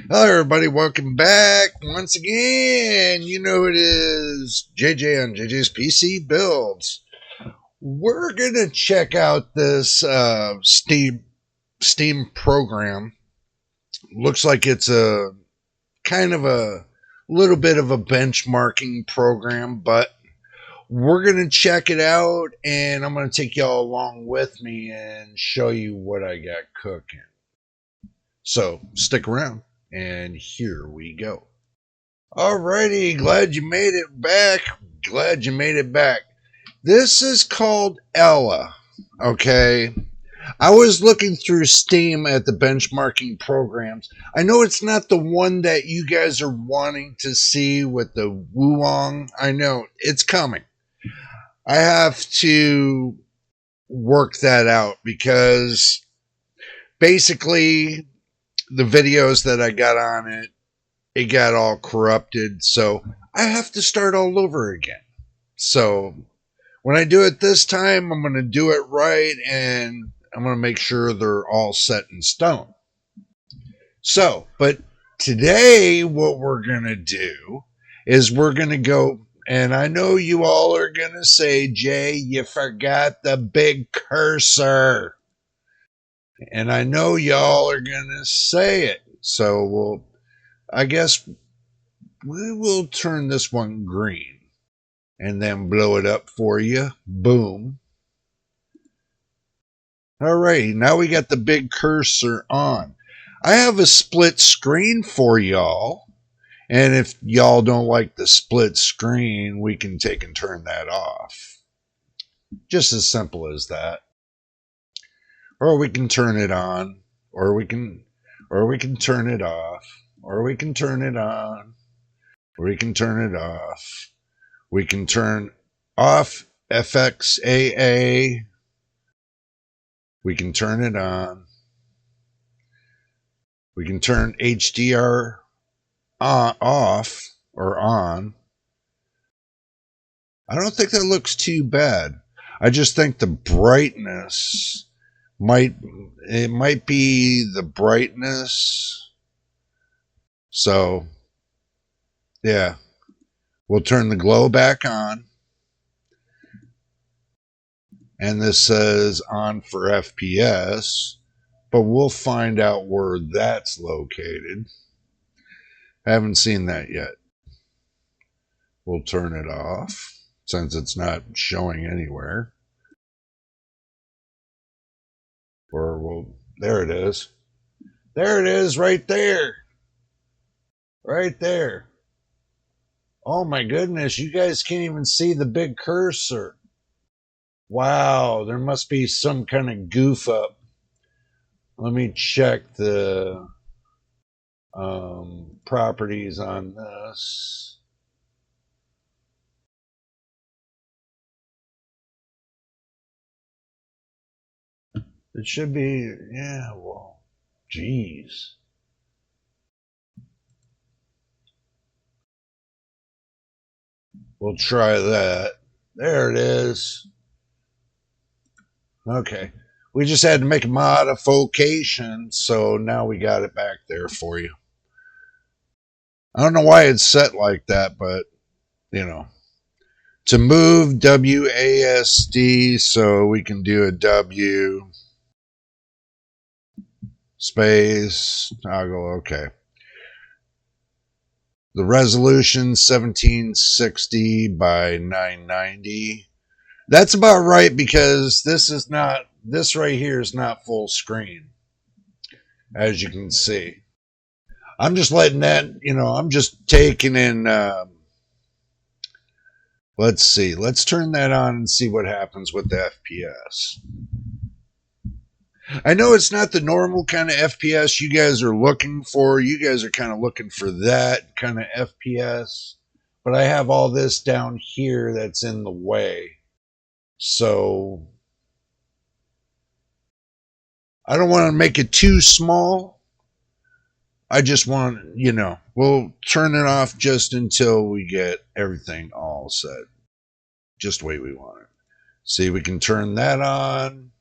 Hello, everybody. Welcome back once again. You know it is JJ on JJ's PC Builds. We're gonna check out this Steam program. Looks like it's a kind of a little bit of a benchmarking program, but we're gonna check it out, and I'm gonna take y'all along with me and show you what I got cooking. So stick around, and here we go. Alrighty, glad you made it back. Glad you made it back. This is called Ella. Okay. I was looking through Steam at the benchmarking programs. I know it's not the one that you guys are wanting to see with the Wukong. I know it's coming. I have to work that out because basically the videos that I got on it got all corrupted. So I have to start all over again. So when I do it this time, I'm going to do it right and I'm going to make sure they're all set in stone. So, but today, what we're going to do is we're going to go, and I know you all are going to say, Jay, you forgot the big cursor. And I know y'all are going to say it. So I guess we will turn this one green and then blow it up for you. Boom. All right, now we got the big cursor on. I have a split screen for y'all. And if y'all don't like the split screen, we can take and turn that off. Just as simple as that. Or we can turn it on, or we can turn it off, or we can turn it on, or we can turn it off. We can turn off FXAA. We can turn it on. We can turn HDR off or on. I don't think that looks too bad. I just think the brightness might be the brightness. So yeah, we'll turn the glow back on. And this says on for FPS, but we'll find out where that's located. I haven't seen that yet. We'll turn it off since it's not showing anywhere. Or there it is. There it is right there. Right there. Oh my goodness, you guys can't even see the big cursor. Wow, there must be some kind of goof up. Let me check the properties on this. It should be, yeah, well, geez. We'll try that. There it is. Okay. We just had to make a modification, so now we got it back there for you. I don't know why it's set like that, but, you know. To move WASD, so we can do a W space toggle. Okay. The resolution 1760 by 990. That's about right because this right here is not full screen, as you can see. I'm just letting that, I'm just taking in. Let's see. Let's turn that on and see what happens with the FPS. I know it's not the normal kind of FPS you guys are looking for. You guys are kind of looking for that kind of FPS. But I have all this down here that's in the way. So I don't want to make it too small. I just want, we'll turn it off just until we get everything all set. Just the way we want it. See, we can turn that on.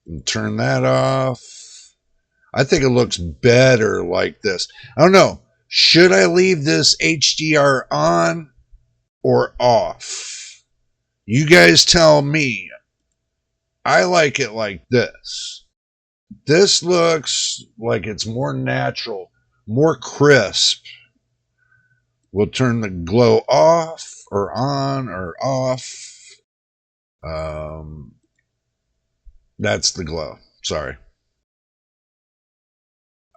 And turn that off. I think it looks better like this. I don't know. Should I leave this HDR on or off? You guys tell me. I like it like this. This looks like it's more natural, more crisp. We'll turn the glow off or on or off. That's the glow. Sorry.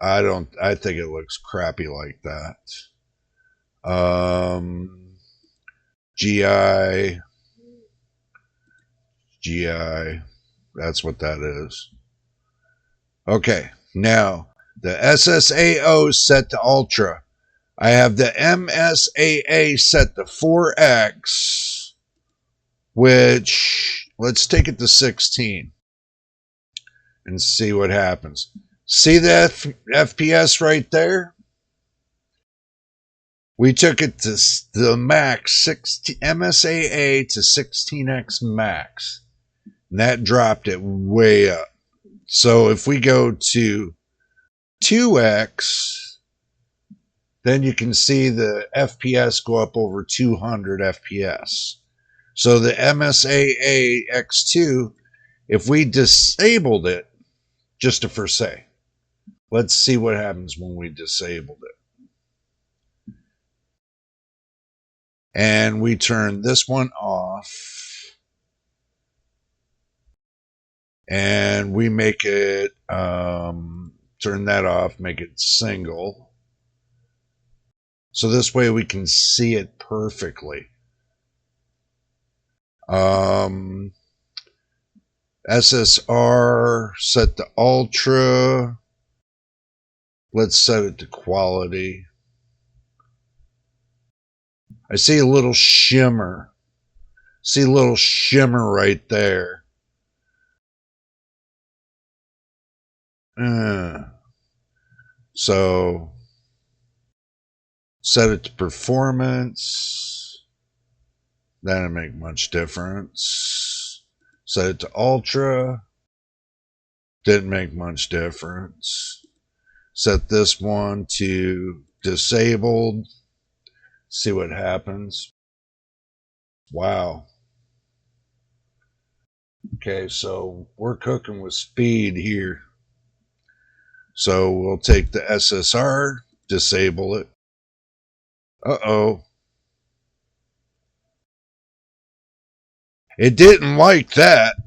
I think it looks crappy like that. GI, GI. That's what that is. Okay. Now, the SSAO set to Ultra. I have the MSAA set to 4X, which let's take it to 16 and see what happens. See the FPS right there? We took it to the max, 16, MSAA to 16X max. And that dropped it way up. So if we go to 2X, then you can see the FPS go up over 200 FPS. So the MSAA X2, if we disabled it, just for say, let's see what happens when we disabled it. And we turn this one off. And we make it, turn that off, make it single. So this way we can see it perfectly. SSR set to ultra. Let's set it to quality. I see a little shimmer. See a little shimmer right there. So set it to performance. That didn't make much difference. Set it to ultra. Didn't make much difference. Set this one to disabled. See what happens. Wow. Okay, so we're cooking with speed here. So we'll take the SSR, disable it. Uh-oh. It didn't like that.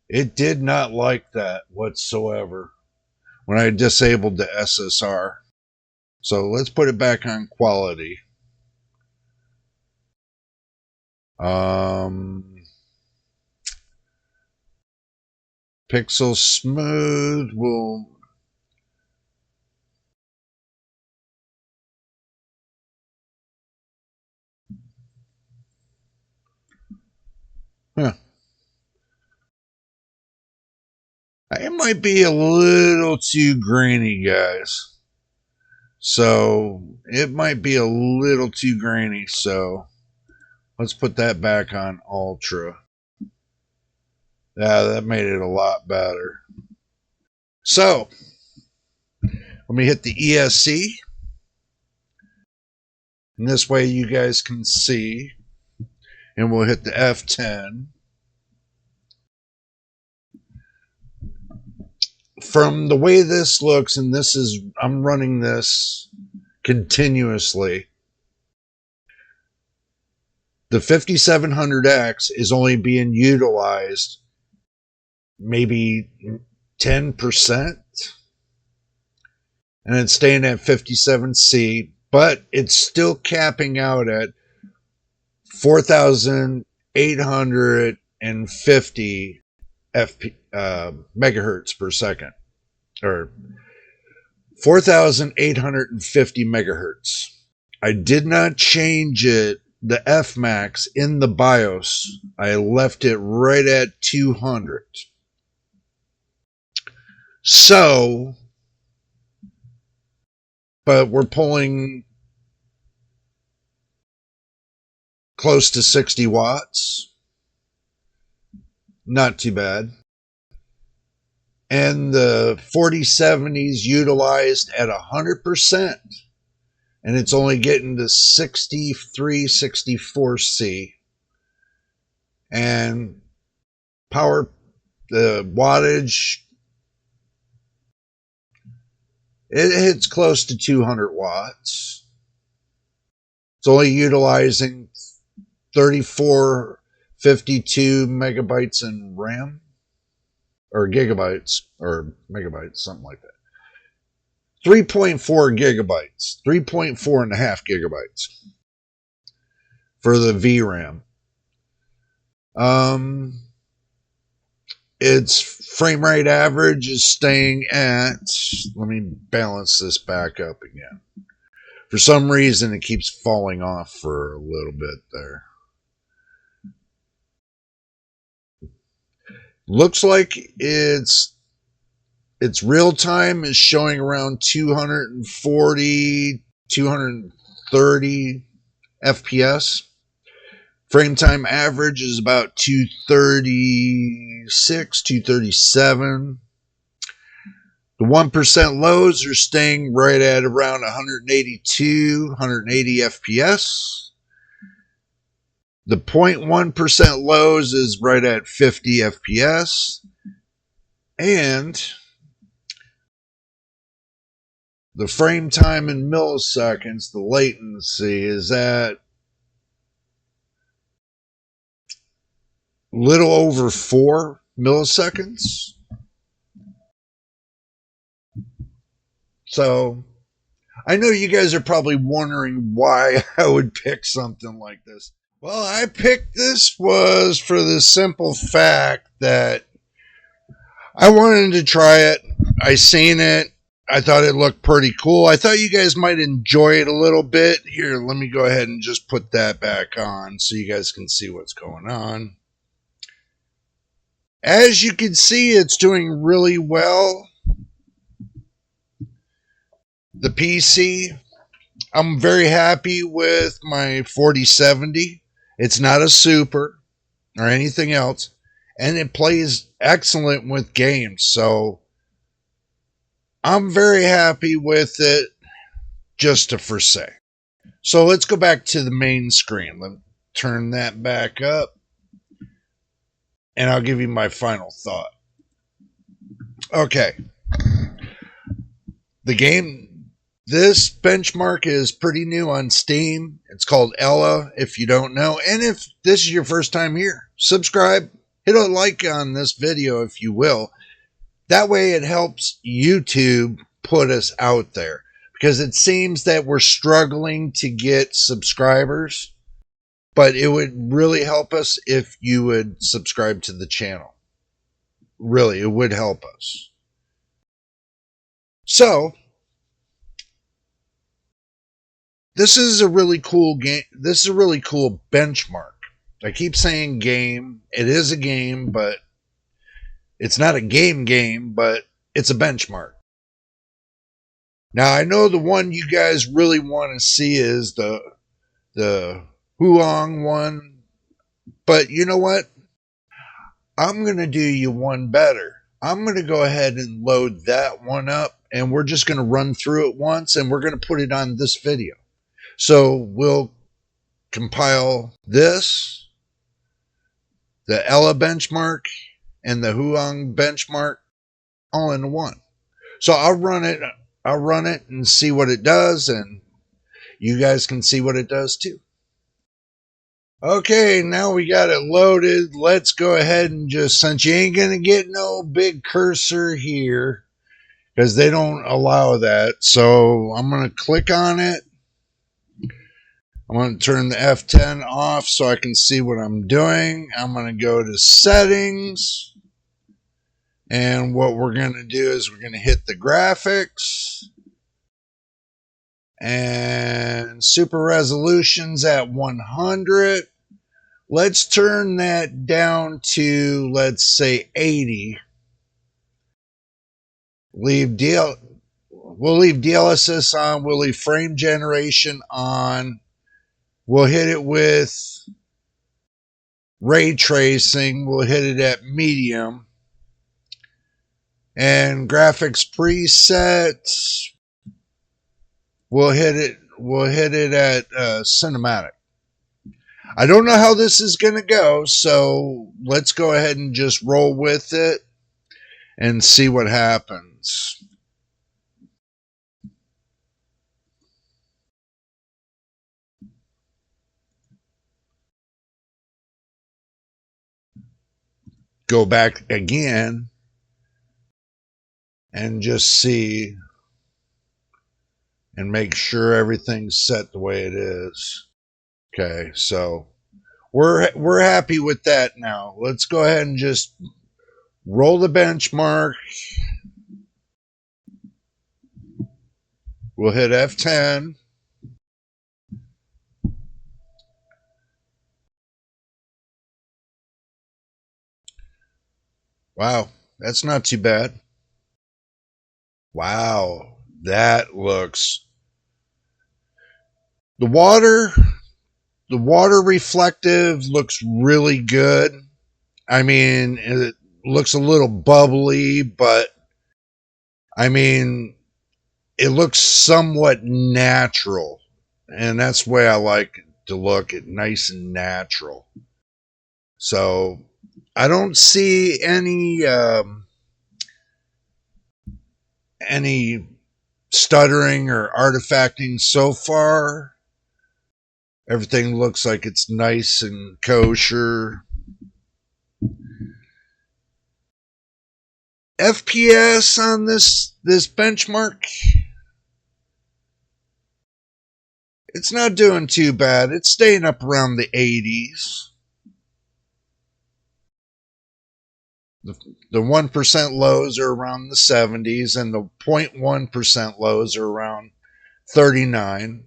It did not like that whatsoever when I disabled the SSR. So let's put it back on quality. Pixel smooth will... Huh. It might be a little too grainy, guys. So it might be a little too grainy. So let's put that back on ultra. Yeah, that made it a lot better. So let me hit the ESC. And this way you guys can see. And we'll hit the F10. From the way this looks, and this is, I'm running this continuously. The 5700X is only being utilized maybe 10%. And it's staying at 57C, but it's still capping out at 4,850 megahertz per second, or 4,850 megahertz. I did not change it, the F max in the BIOS. I left it right at 200. So, but we're pulling close to 60 watts. Not too bad. and the 4070's utilized at 100%, and it's only getting to 63, 64C. And power, the wattage, it hits close to 200 watts. It's only utilizing 3452 megabytes in RAM, or gigabytes, or megabytes, something like that. 3.4 gigabytes, 3.4 and a half gigabytes for the VRAM. Its frame rate average is staying at, let me balance this back up again. For some reason, it keeps falling off for a little bit there. Looks like its real time is showing around 240, 230 FPS. Frame time average is about 236, 237. The 1% lows are staying right at around 182, 180 FPS. The 0.1% lows is right at 50 FPS. And the frame time in milliseconds, the latency, is at little over 4 milliseconds. So I know you guys are probably wondering why I would pick something like this. Well, I picked this was for the simple fact that I wanted to try it. I seen it. I thought it looked pretty cool. I thought you guys might enjoy it a little bit. Here, let me go ahead and just put that back on so you guys can see what's going on. As you can see, it's doing really well. The PC, I'm very happy with my 4070. It's not a super or anything else, and it plays excellent with games. So I'm very happy with it, just for say. So let's go back to the main screen. Let me turn that back up, and I'll give you my final thought. Okay. The game, this benchmark is pretty new on Steam. It's called Ella, if you don't know. And if this is your first time here, subscribe, hit a like on this video if you will. That way it helps YouTube put us out there, because it seems that we're struggling to get subscribers, but it would really help us if you would subscribe to the channel. Really, it would help us. So, this is a really cool game. This is a really cool benchmark. I keep saying game. It is a game, but it's not a game, but it's a benchmark. Now, I know the one you guys really want to see is the Wukong one, but you know what? I'm going to do you one better. I'm going to go ahead and load that one up, and we're just going to run through it once, and we're going to put it on this video. So we'll compile this, the Ella benchmark, and the Wukong benchmark all in one. So I'll run it and see what it does, and you guys can see what it does too. Okay, now we got it loaded. Let's go ahead and just, since you ain't going to get no big cursor here, because they don't allow that. So I'm going to click on it. I'm going to turn the F10 off so I can see what I'm doing. I'm going to go to settings. And what we're going to do is we're going to hit the graphics. And super resolution's at 100. Let's turn that down to, let's say, 80. We'll leave DLSS on. We'll leave frame generation on. We'll hit it with ray tracing. We'll hit it at medium. And graphics presets, we'll hit it at cinematic. I don't know how this is going to go, so let's go ahead and just roll with it and see what happens. Go back again and just see and make sure everything's set the way it is. Okay, so we're happy with that now. Let's go ahead and just roll the benchmark. We'll hit F10. Wow, that's not too bad. Wow, that looks the water the water reflective looks really good. I mean, it looks a little bubbly, but I mean, it looks somewhat natural. And that's the way I like it to look, it nice and natural. So I don't see any stuttering or artifacting so far. Everything looks like it's nice and kosher. FPS on this benchmark, it's not doing too bad. It's staying up around the 80s. The 1% lows are around the 70s, and the 0.1% lows are around 39.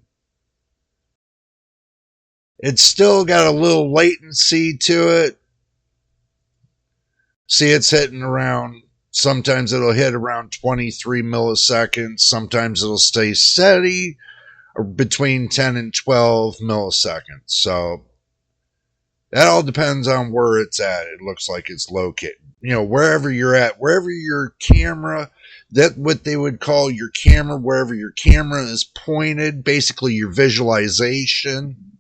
It's still got a little latency to it. See, it's hitting around, sometimes it'll hit around 23 milliseconds, sometimes it'll stay steady or between 10 and 12 milliseconds. So that all depends on where it's at. It looks like it's located. You know, wherever you're at, wherever your camera, that what they would call your camera, wherever your camera is pointed, basically your visualization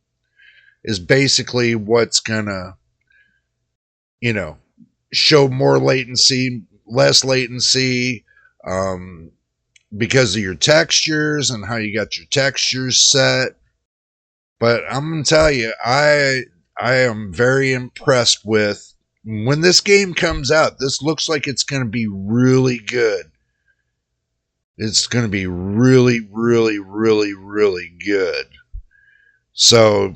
is basically what's gonna, you know, show more latency, less latency, because of your textures and how you got your textures set. But I'm gonna tell you, I am very impressed with when this game comes out. This looks like it's gonna be really good. It's gonna be really, really, really, really good. So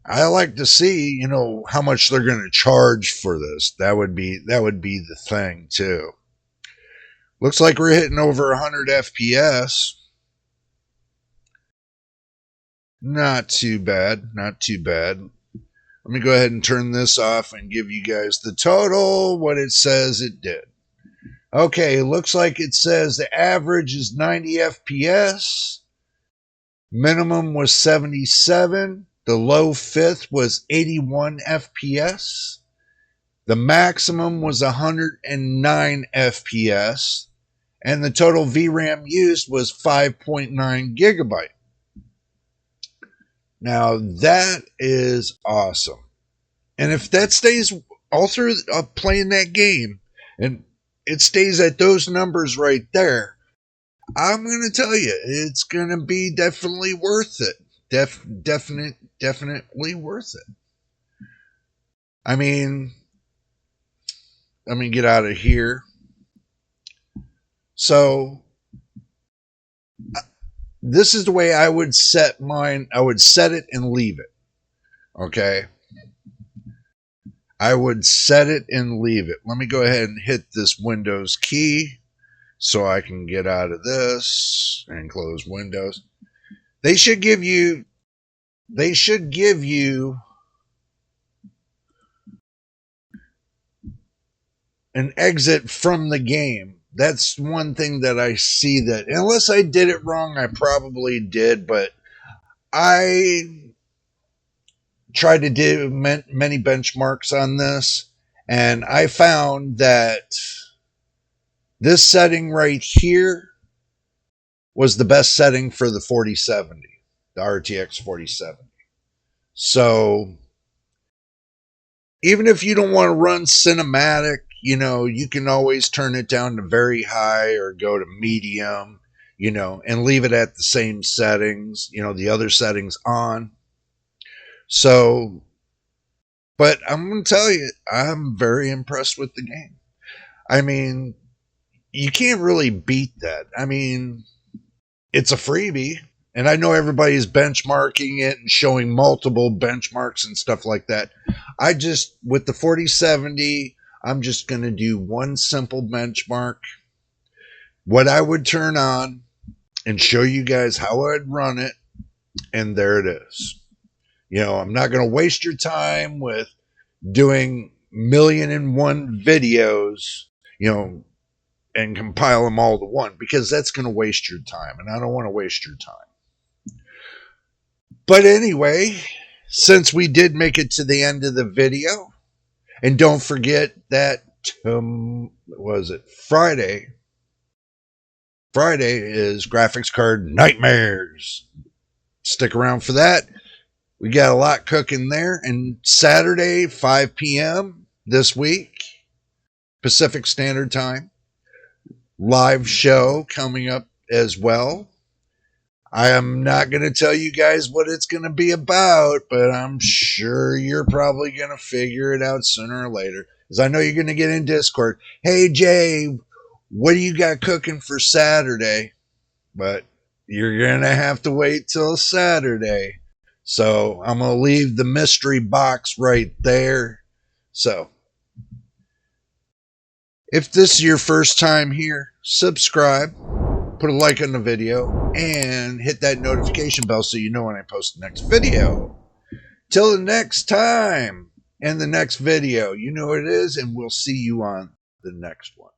I like to see, you know, how much they're going to charge for this. That would be the thing too. Looks like we're hitting over 100 FPS. Not too bad. Not too bad. Let me go ahead and turn this off and give you guys the total, what it says it did. Okay, looks like it says the average is 90 FPS. Minimum was 77. The low fifth was 81 FPS. The maximum was 109 FPS, and the total VRAM used was 5.9 gigabyte. Now that is awesome. And if that stays all through playing that game, and it stays at those numbers right there, I'm going to tell you, it's going to be definitely worth it. Definitely worth it. I mean, let me get out of here. So this is the way I would set mine. I would set it and leave it. Okay. I would set it and leave it. Let me go ahead and hit this Windows key so I can get out of this and close Windows. They should give you an exit from the game. That's one thing that I see that, unless I did it wrong, I probably did, but I tried to do many benchmarks on this, and I found that This setting right here was the best setting for the 4070, the RTX 4070. So even if you don't want to run cinematic, you can always turn it down to very high or go to medium, and leave it at the same settings, the other settings on. So, but I'm going to tell you, I'm very impressed with the game. I mean, you can't really beat that. I mean, it's a freebie. And I know everybody's benchmarking it and showing multiple benchmarks and stuff like that. With the 4070, I'm just going to do one simple benchmark, what I would turn on, and show you guys how I'd run it. And there it is. I'm not going to waste your time with doing 1,000,001 videos, and compile them all to one, because that's going to waste your time. And I don't want to waste your time. But anyway, since we did make it to the end of the video, and don't forget that, was it Friday? Friday is graphics card nightmares. Stick around for that. We got a lot cooking there. And Saturday, 5 p.m. this week, Pacific Standard Time, live show coming up as well. I am not going to tell you guys what it's going to be about, but I'm sure you're probably going to figure it out sooner or later. Because I know you're going to get in Discord. Hey, Jay, what do you got cooking for Saturday? But you're going to have to wait till Saturday. So I'm going to leave the mystery box right there. So if this is your first time here, subscribe. Put a like on the video and hit that notification bell so you know when I post the next video. Till the next time and the next video, you know what it is, and we'll see you on the next one.